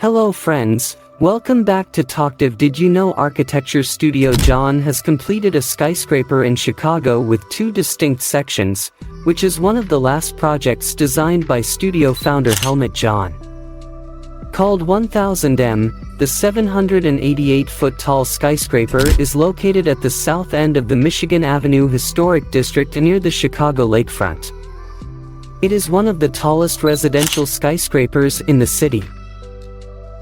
Hello friends, welcome back to Talktive. Did you know architecture studio Jahn has completed a skyscraper in Chicago with two distinct sections, which is one of the last projects designed by studio founder Helmut Jahn. Called 1000M, the 788-foot-tall skyscraper is located at the south end of the Michigan Avenue Historic District near the Chicago lakefront. It is one of the tallest residential skyscrapers in the city.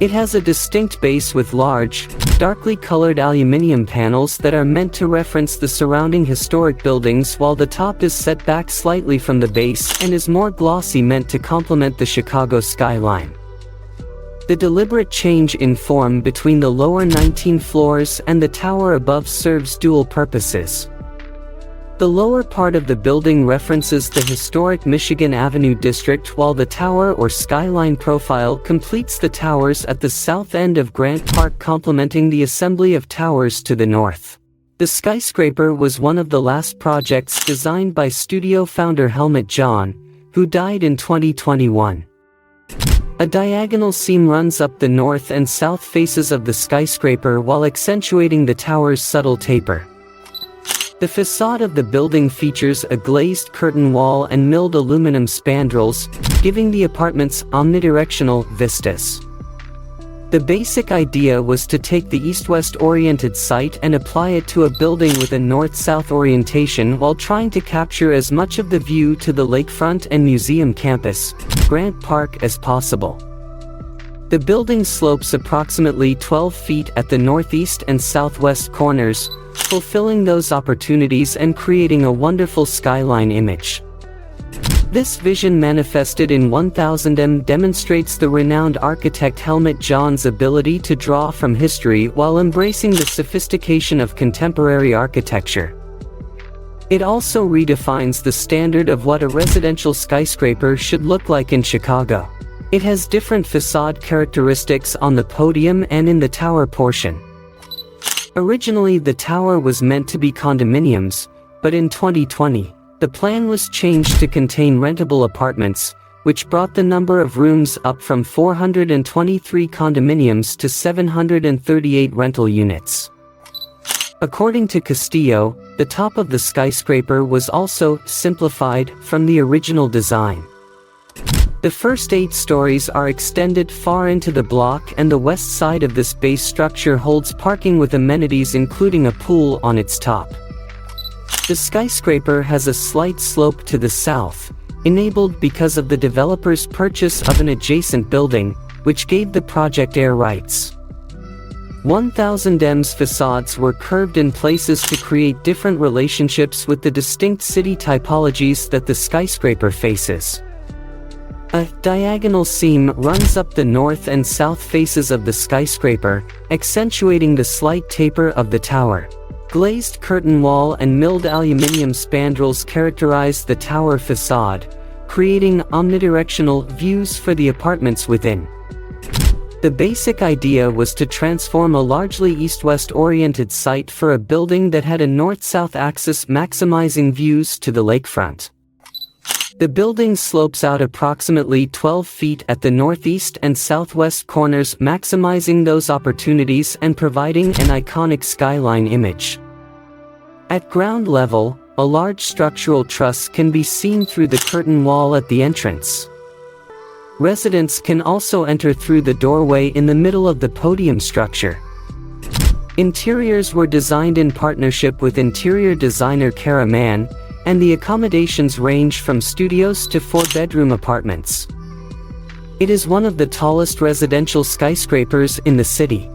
It has a distinct base with large, darkly colored aluminum panels that are meant to reference the surrounding historic buildings, while the top is set back slightly from the base and is more glossy, meant to complement the Chicago skyline. The deliberate change in form between the lower 19 floors and the tower above serves dual purposes. The lower part of the building references the historic Michigan Avenue district, while the tower or skyline profile completes the towers at the south end of Grant Park, complementing the assembly of towers to the north. The skyscraper was one of the last projects designed by studio founder Helmut Jahn, who died in 2021. A diagonal seam runs up the north and south faces of the skyscraper while accentuating the tower's subtle taper. The facade of the building features a glazed curtain wall and milled aluminum spandrels, giving the apartments omnidirectional vistas. The basic idea was to take the east-west oriented site and apply it to a building with a north-south orientation, while trying to capture as much of the view to the lakefront and museum campus, Grant Park, as possible. The building slopes approximately 12 feet at the northeast and southwest corners, fulfilling those opportunities and creating a wonderful skyline image. This vision, manifested in 1000M, demonstrates the renowned architect Helmut Jahn's ability to draw from history while embracing the sophistication of contemporary architecture. It also redefines the standard of what a residential skyscraper should look like in Chicago. It has different facade characteristics on the podium and in the tower portion. Originally, the tower was meant to be condominiums, but in 2020, the plan was changed to contain rentable apartments, which brought the number of rooms up from 423 condominiums to 738 rental units. According to Castillo, the top of the skyscraper was also simplified from the original design. The first 8 stories are extended far into the block, and the west side of this base structure holds parking with amenities including a pool on its top. The skyscraper has a slight slope to the south, enabled because of the developer's purchase of an adjacent building, which gave the project air rights. 1000M's facades were curved in places to create different relationships with the distinct city typologies that the skyscraper faces. A diagonal seam runs up the north and south faces of the skyscraper, accentuating the slight taper of the tower. Glazed curtain wall and milled aluminum spandrels characterize the tower facade, creating omnidirectional views for the apartments within. The basic idea was to transform a largely east-west oriented site for a building that had a north-south axis, maximizing views to the lakefront. The building slopes out approximately 12 feet at the northeast and southwest corners, maximizing those opportunities and providing an iconic skyline image. At ground level, a large structural truss can be seen through the curtain wall at the entrance. Residents can also enter through the doorway in the middle of the podium structure. Interiors were designed in partnership with interior designer Cara Mann, and the accommodations range from studios to 4-bedroom apartments. It is one of the tallest residential skyscrapers in the city.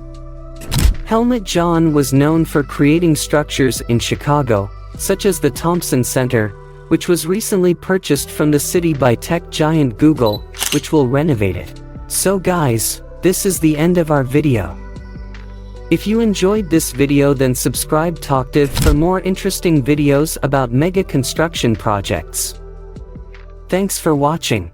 Helmut Jahn was known for creating structures in Chicago, such as the Thompson Center, which was recently purchased from the city by tech giant Google, which will renovate it. So guys, this is the end of our video. If you enjoyed this video, then subscribe Talktive for more interesting videos about mega construction projects. Thanks for watching.